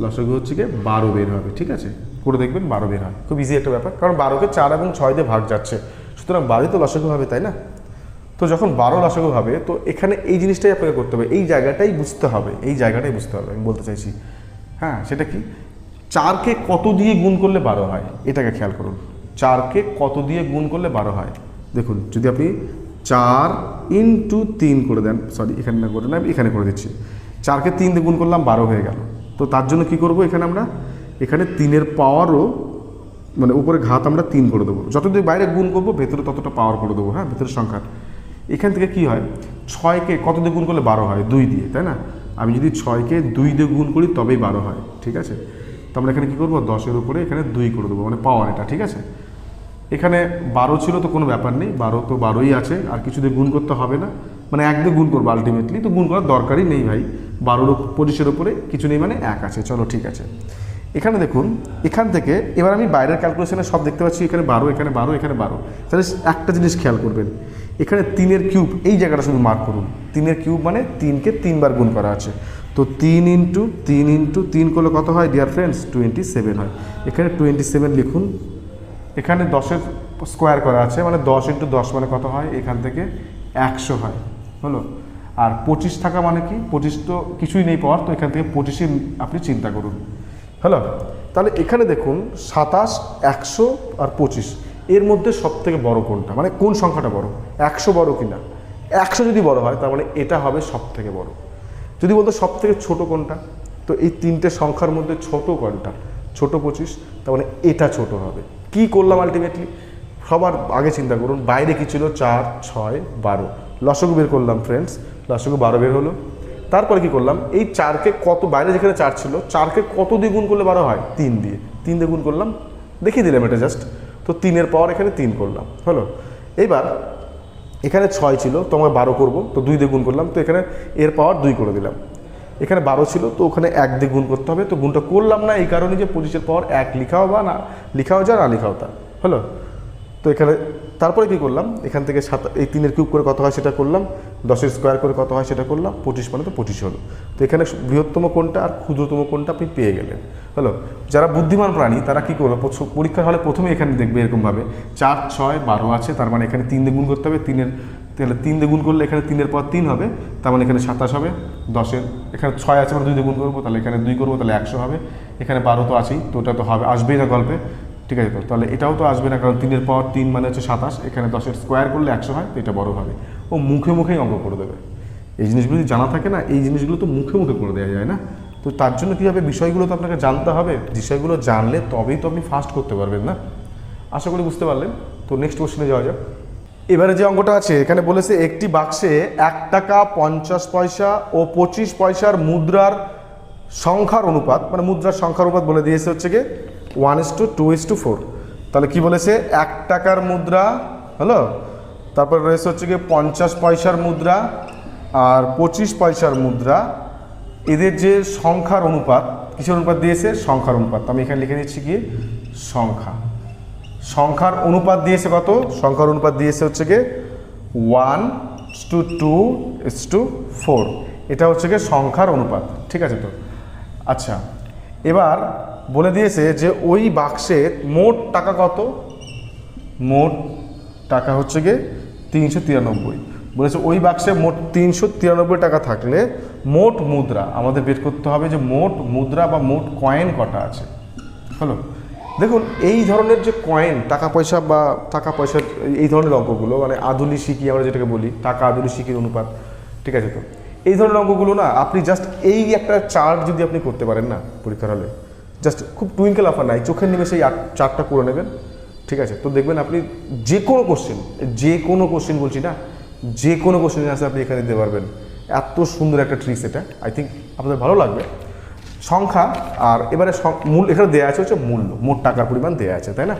লসাগু হচ্ছে কি 12 বের হবে, ঠিক আছে? করে দেখবেন 12 বের হয়, খুব ইজি একটা ব্যাপার, কারণ 12কে 4 এবং 6 দিয়ে ভাগ যাচ্ছে, সুতরাং 12 তো লসাগু হবে, তাই না? তো যখন 12 লসাগু হবে, তো এখানে এই জিনিসটাই আপনাকে করতে হবে, এই জায়গাটাই বুঝতে হবে, আমি বলতে চাইছি। হ্যাঁ, সেটা কি, 4কে কত দিয়ে গুণ করলে 12 হয়, এটাকে খেয়াল করুন। 4কে কত দিয়ে গুণ করলে 12 হয়? দেখুন, যদি আপনি 4 × 3 করে দেন, এখানে না করে না, এখানে করে দিচ্ছি। 4কে 3 দিয়ে গুণ করলাম, 12 হয়ে গেল। তো তার জন্য কি করব, এখানে 3-এর পাওয়ারও মানে উপরে ঘাত আমরা 3 করে দেবো। যতদিন বাইরে গুণ করবো ভেতরে ততটা পাওয়ার করে দেবো। হ্যাঁ, ভেতরের সংখ্যা। এখান থেকে কি হয়, 6কে কত দিয়ে গুণ করলে 12 হয়? 2 দিয়ে, তাই না? আমি যদি 6কে 2 দিয়ে গুণ করি তবেই 12 হয়, ঠিক আছে? তো আমরা এখানে কী করবো, 10-এর উপরে এখানে 2 করে দেবো, মানে পাওয়ার এটা, ঠিক আছে? এখানে 12 ছিল তো কোনো ব্যাপার নেই, 12 তো 12ই আছে, আর কিছু দিয়ে গুণ করতে হবে না, মানে 1 দিয়ে গুণ করবো আলটিমেটলি, তো গুণ করার দরকারই নেই ভাই। 12 25-এর উপরে কিছু নেই, মানে 1 আছে। চলো ঠিক আছে। এখানে দেখুন, এখান থেকে এবার আমি বাইরের ক্যালকুলেশনে সব দেখতে পাচ্ছি, এখানে 12, এখানে 12, এখানে 12। তাহলে একটা জিনিস খেয়াল করবেন, এখানে 3-এর কিউব, এই জায়গাটা শুধু মার্ক করুন। 3-এর কিউব মানে 3কে 3 বার গুণ করা আছে। তো 3 × 3 করলে কত হয় ডিয়ার ফ্রেন্ডস? 27 হয়। এখানে 27 লিখুন। এখানে 10-এর স্কোয়ার করা আছে, মানে 10 × 10 মানে কত হয়? এখান থেকে 100 হয়, হলো। আর 25 থাকা মানে কি, 25 তো কিছুই নেই পাওয়ার, তো এখান থেকে 25ই আপনি চিন্তা করুন, হলো। তাহলে এখানে দেখুন 27, 100 আর 25, এর মধ্যে সব থেকে বড় কোনটা, মানে কোন সংখ্যাটা বড়? 100 বড় কিনা? 100 যদি বড় হয় তার মানে এটা হবে সব থেকে বড়। যদি বলতো সব থেকে ছোটো কোনটা, তো এই 3টে সংখ্যার মধ্যে ছোট কোনটা? ছোট 25, তার মানে এটা ছোট হবে। কি করলাম আলটিমেটলি? সবার আগে চিন্তা করুন, বাইরে কি ছিল? 4, 6, 12, লসাগু বের করলাম ফ্রেন্ডস, লসাগু 12 বের হলো। তারপরে কি করলাম, এই 4কে কত, বাইরে যেখানে 4 ছিল, 4কে কত দিয়ে গুণ করলে 12 হয়? 3 দিয়ে। 3 দিয়ে গুণ করলাম, দেখিয়ে দিলাম এটা জাস্ট। তো 3-এর পাওয়ার এখানে 3 করলাম, হলো। এবার এখানে 6 ছিল, তো আমরা 12 করবো, তো 2 দিয়ে গুণ করলাম, তো এখানে এর পাওয়ার 2 করে দিলাম। এখানে 12 ছিল, তো ওখানে 1 দিয়ে গুণ করতে হবে, তো গুণটা করলাম না এই কারণে যে 25-এর পাওয়ার 1 লিখাও বা না লিখাও যা না লিখাও তা হলো। তো এখানে তারপরে কী করলাম, এখান থেকে এই 3-এর কিউব করে কত হয় সেটা করলাম, 10-এর স্কোয়ার করে কত হয় সেটা করলাম, 25 মানে তো 25 হলো। তো এখানে বৃহত্তম কোণটা আর ক্ষুদ্রতম কোণটা আপনি পেয়ে গেলেন হলো। যারা বুদ্ধিমান প্রাণী তারা কী করলো, পরীক্ষার হলে প্রথমে এখানে দেখবে এরকমভাবে 4, 6, 12 আছে, তার মানে এখানে 3 দিয়ে গুণ করতে হবে, তাহলে 3 দিয়ে গুণ করলে এখানে 3-এর পর 3 হবে, তার মানে এখানে 27 হবে। 10-এর এখানে 6 আছে, মানে 2 দিয়ে গুণ করবো, তাহলে এখানে 2 করবো, তাহলে 100 হবে। এখানে 12 তো আছেই, তো ওটা তো হবে, আসবেই না গল্পে, ঠিক আছে। তো তাহলে এটাও তো আসবে না, কারণ 3-এর পাওয়ার 3 মানে হচ্ছে 27, এখানে 10-এর স্কোয়ার করলে 100 হয়, তো এটা বড় হবে। ও মুখে মুখেই অঙ্ক করে দেবে। এই জিনিসগুলো যদি জানা থাকে না, এই জিনিসগুলো তো মুখে মুখে করে দেওয়া যায় না। তো তার জন্য কী হবে, বিষয়গুলো তো আপনাকে জানতে হবে, বিষয়গুলো জানলে তবেই তো আপনি ফাস্ট করতে পারবেন না। আশা করি বুঝতে পারলেন। তো নেক্সট কোশ্চেনে যাওয়া যাক। এবারে যে অঙ্কটা আছে এখানে বলেছে একটি বাক্সে 1 টাকা 50 পয়সা ও 25 পয়সার মুদ্রার সংখ্যার অনুপাত, মানে মুদ্রার সংখ্যার অনুপাত বলে দিয়েছে হচ্ছে কি 1:2:4। তাহলে কি বলেছে, 1 টাকার মুদ্রা হলো, তারপর রয়েছে হচ্ছে কি 50 পয়সার মুদ্রা আর 25 পয়সার মুদ্রা, এদের যে সংখ্যার অনুপাত, কিসের অনুপাত দিয়েছে, সংখ্যার অনুপাত। আমি এখানে লিখে দিচ্ছি কি সংখ্যার অনুপাত দিয়েছে কত, সংখ্যার অনুপাত দিয়েছে হচ্ছে কি 1:2:4। এটা হচ্ছে কি সংখ্যার অনুপাত, ঠিক আছে। তো আচ্ছা, এবার বলে দিয়েছে যে ওই বাক্সের মোট টাকা কত, মোট টাকা হচ্ছে গিয়ে 393। বলেছে ওই বাক্সে মোট 393 টাকা থাকলে মোট মুদ্রা আমাদের বের করতে হবে, যে মোট মুদ্রা বা মোট কয়েন কটা আছে হলো। দেখুন এই ধরনের যে কয়েন, টাকা পয়সা বা টাকা পয়সার এই ধরনের অঙ্কগুলো, মানে আধুলি সিকি আমরা যেটাকে বলি, টাকা আধুলি সিকির অনুপাত, ঠিক আছে। তো এই ধরনের অঙ্কগুলো না আপনি জাস্ট এই একটা চার্ট যদি আপনি করতে পারেন না পরীক্ষার হলে, জাস্ট খুব টুইঙ্কেল অফার নাই, চোখের নিমেষে এই চার্টটা করে নেবেন, ঠিক আছে। তো দেখবেন আপনি যে কোনো কোশ্চেন বলছি না, যে কোনো কোশ্চেনের আনসার আপনি এখানে দিতে পারবেন। এত সুন্দর একটা ট্রিক্স এটা, আই থিঙ্ক আপনাদের ভালো লাগবে। সংখ্যা আর এবারে মূল এখানে দেওয়া আছে হচ্ছে মূল্য, মোট টাকার পরিমাণ দেওয়া আছে, তাই না,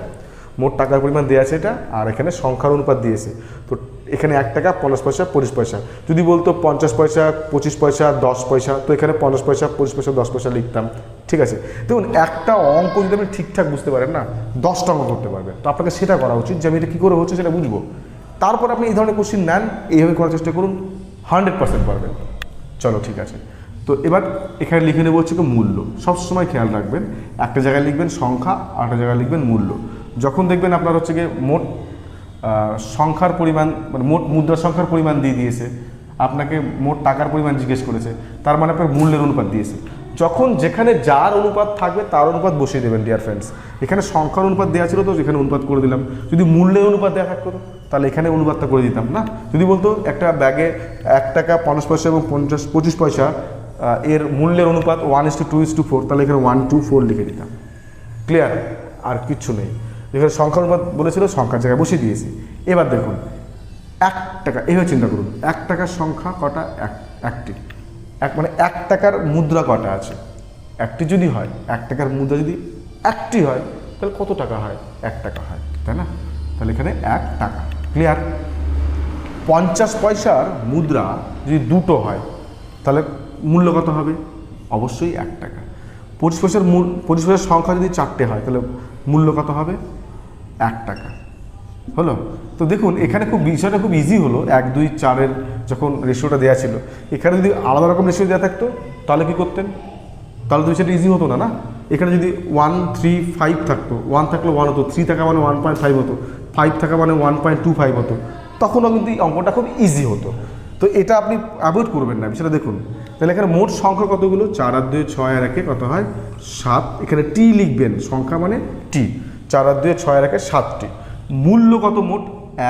মোট টাকার পরিমাণ দেওয়া আছে এটা, আর এখানে সংখ্যার অনুপাত দিয়েছে। তো এখানে 1 টাকা 50 পয়সা 25 পয়সা, যদি বলতো 50 পয়সা 25 পয়সা 10 পয়সা, তো এখানে 50 পয়সা 25 পয়সা 10 পয়সা লিখতাম, ঠিক আছে। দেখুন একটা অঙ্ক যদি আপনি ঠিকঠাক বুঝতে পারেন না, 10টা অঙ্ক করতে পারবেন। তো আপনাকে সেটা করা উচিত যে আমি এটা কী করে হচ্ছে সেটা বুঝবো, তারপর আপনি এই ধরনের কোশ্চেন নেন, এইভাবে করার চেষ্টা করুন, 100% পারবেন। চলো ঠিক আছে। তো এবার এখানে লিখে নেবো হচ্ছে মূল্য। সবসময় খেয়াল রাখবেন, একটা জায়গায় লিখবেন সংখ্যা, আর একটা জায়গায় লিখবেন মূল্য। যখন দেখবেন আপনার হচ্ছে গিয়ে মোট সংখ্যার পরিমাণ, মানে মোট মুদ্রার সংখ্যার পরিমাণ দিয়ে দিয়েছে, আপনাকে মোট টাকার পরিমাণ জিজ্ঞেস করেছে, তার মানে আপনার মূল্যের অনুপাত দিয়েছে। যখন যেখানে যার অনুপাত থাকবে তার অনুপাত বসিয়ে দেবেন ডিয়ার ফ্রেন্ডস। এখানে সংখ্যার অনুপাত দেওয়া ছিল তো যেখানে অনুপাত করে দিলাম, যদি মূল্যের অনুপাত দেওয়া থাকতো তাহলে এখানে অনুপাতটা করে দিতাম না। যদি বলতো একটা ব্যাগে 1 টাকা 50 পয়সা এবং 25 পয়সা এর মূল্যের অনুপাত 1:2:4, তাহলে এখানে 1:4 লিখে দিতাম। ক্লিয়ার? আর কিচ্ছু নেই। যেখানে সংখ্যার অনুপাত বলেছিল সংখ্যার জায়গায় বসিয়ে দিয়েছি। এবার দেখুন 1 টাকা, এইভাবে চিন্তা করুন, 1 টাকার সংখ্যা কটা, একটি, মানে 1 টাকার মুদ্রা কটা আছে, একটি যদি হয়, 1 টাকার মুদ্রা যদি একটি হয় তাহলে কত টাকা হয়, 1 টাকা হয়, তাই না। তাহলে এখানে 1 টাকা। ক্লিয়ার? 50 পয়সার মুদ্রা যদি দুটো হয় তাহলে মূল্য কত হবে, অবশ্যই 1 টাকা। 25 পয়সার সংখ্যা যদি 4টে হয় তাহলে মূল্য কত হবে, 1 টাকা। হলো? তো দেখুন এখানে বিষয়টা খুব ইজি হলো। 1, 2, 4-এর যখন রেশিওটা দেওয়া ছিল, এখানে যদি আলাদা রকম রেশিও দেওয়া থাকতো তাহলে কি করতেন, তাহলে তো বিষয়টা ইজি হতো না, না। এখানে যদি 1, 3, 5 থাকতো, 1 থাকলে 1 হতো, 3 থাকা মানে 1.5 হতো, 5 থাকা মানে 1.25 হতো, তখনও কিন্তু এই অঙ্কটা খুব ইজি হতো। তো এটা আপনি অ্যাভয়েড করবেন না, বিষয়টা দেখুন। তাহলে এখানে মোট সংখ্যা কতগুলো, 4 আর 2 6 আর 1 কত হয় 7। এখানে টি লিখবেন, সংখ্যা মানে টি, 4 আর 2 6 আর 1 7টি। মূল্য কত মোট,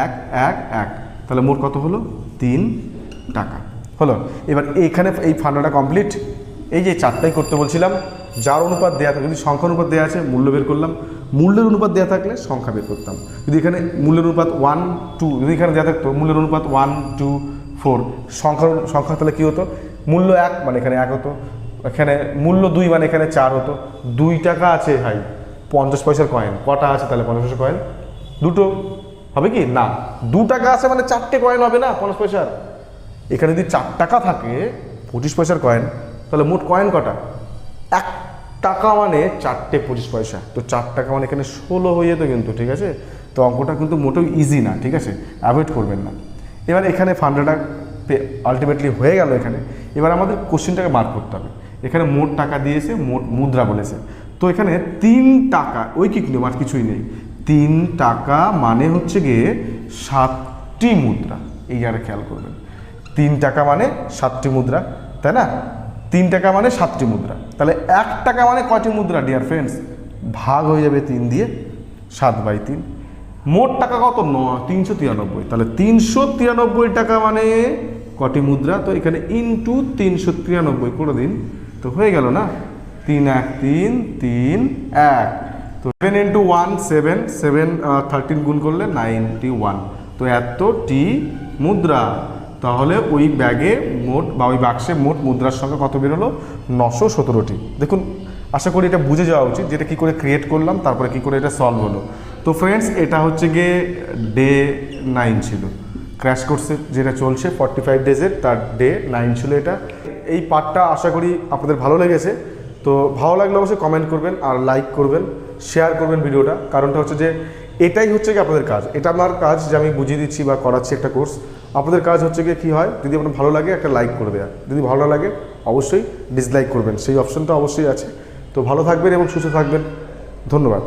1, 1, 1, তাহলে মোট কত হলো 3 টাকা। হলো? এবার এইখানে এই ফান্ডাটা কমপ্লিট। এই যে 4টাই করতে বলছিলাম, যার অনুপাত দেওয়া থাকে, যদি সংখ্যার অনুপাত দেওয়া আছে মূল্য বের করলাম, মূল্যের অনুপাত দেওয়া থাকলে সংখ্যা বের করতাম। যদি এখানে মূল্যের অনুপাত 1, 2, যদি এখানে দেওয়া থাকতো মূল্যের অনুপাত 1, 2, 4, সংখ্যা তাহলে কী হতো, মূল্য 1 মানে এখানে 1 হতো, এখানে মূল্য 2 মানে এখানে 4 হতো। 2 টাকা আছে ভাই, 50 পয়সার কয়েন কটা আছে, তাহলে 50 পয়সার কয়েন দুটো হবে কি না, 2 টাকা আছে মানে 4টে কয়েন হবে না 50 পয়সার। এখানে যদি 4 টাকা থাকে 25 পয়সার কয়েন, তাহলে মোট কয়েন কটা? 1 টাকা মানে 4টে 25 পয়সা, তো 4 টাকা মানে এখানে 16 হয়ে যেত কিন্তু, ঠিক আছে। তো অঙ্কটা কিন্তু মোটেও ইজি না, ঠিক আছে, অ্যাভয়েড করবেন না। এবার এখানে ফান্ডাটা আলটিমেটলি হয়ে গেল এখানে। এবার আমাদের কোশ্চেনটাকে মার্ক করতে হবে। এখানে মোট টাকা দিয়েছে, মোট মুদ্রা বলেছে, তো এখানে 3 টাকা ঐকিক নিয়ম, আর কিছুই নেই। 3 টাকা মানে হচ্ছে গিয়ে 7টি মুদ্রা, এই আর খেয়াল করবেন। 3 টাকা মানে 7টি মুদ্রা, তাই না? 3 টাকা মানে 7টি মুদ্রা, তাহলে 1 টাকা মানে কয়টি মুদ্রা ডিয়ার ফ্রেন্ডস? ভাগ হয়ে যাবে 3 দিয়ে, 7/3। মোট টাকা কত? 393, তাহলে 393 টাকা মানে কটি মুদ্রা? তো এখানে ইন্টু 393 করে দিন, তো হয়ে গেল না? 3 1 3 3 1, তো 7 ইন্টু 1 7, 7 13 গুণ করলে 91, তো এতটি মুদ্রা। তাহলে ওই ব্যাগে মোট বা ওই বাক্সে মোট মুদ্রার সংখ্যা কত বেরোলো? 917টি। দেখুন, আশা করি এটা বুঝে যাওয়া উচিত যেটা কী করে ক্রিয়েট করলাম, তারপরে কী করে এটা সলভ হলো। তো ফ্রেন্ডস, এটা হচ্ছে গিয়ে ডে 9 ছিল, ক্র্যাশ কোর্সে যেটা চলছে 45 ডেজের, তার ডে 9 ছিল এটা। এই পার্টটা আশা করি আপনাদের ভালো লেগেছে। তো ভালো লাগলে অবশ্যই কমেন্ট করবেন আর লাইক করবেন, শেয়ার করবেন ভিডিওটা। কারণটা হচ্ছে যে এটাই হচ্ছে কি আপনাদের কাজ, এটা আমার কাজ যে আমি বুঝিয়ে দিচ্ছি বা করাচ্ছি একটা কোর্স। আপনাদের কাজ হচ্ছে গিয়ে কী হয়, যদি আপনার ভালো লাগে একটা লাইক করে দেওয়া, যদি ভালো না লাগে অবশ্যই ডিসলাইক করবেন, সেই অপশনটা অবশ্যই আছে। তো ভালো থাকবেন এবং সুস্থ থাকবেন, ধন্যবাদ।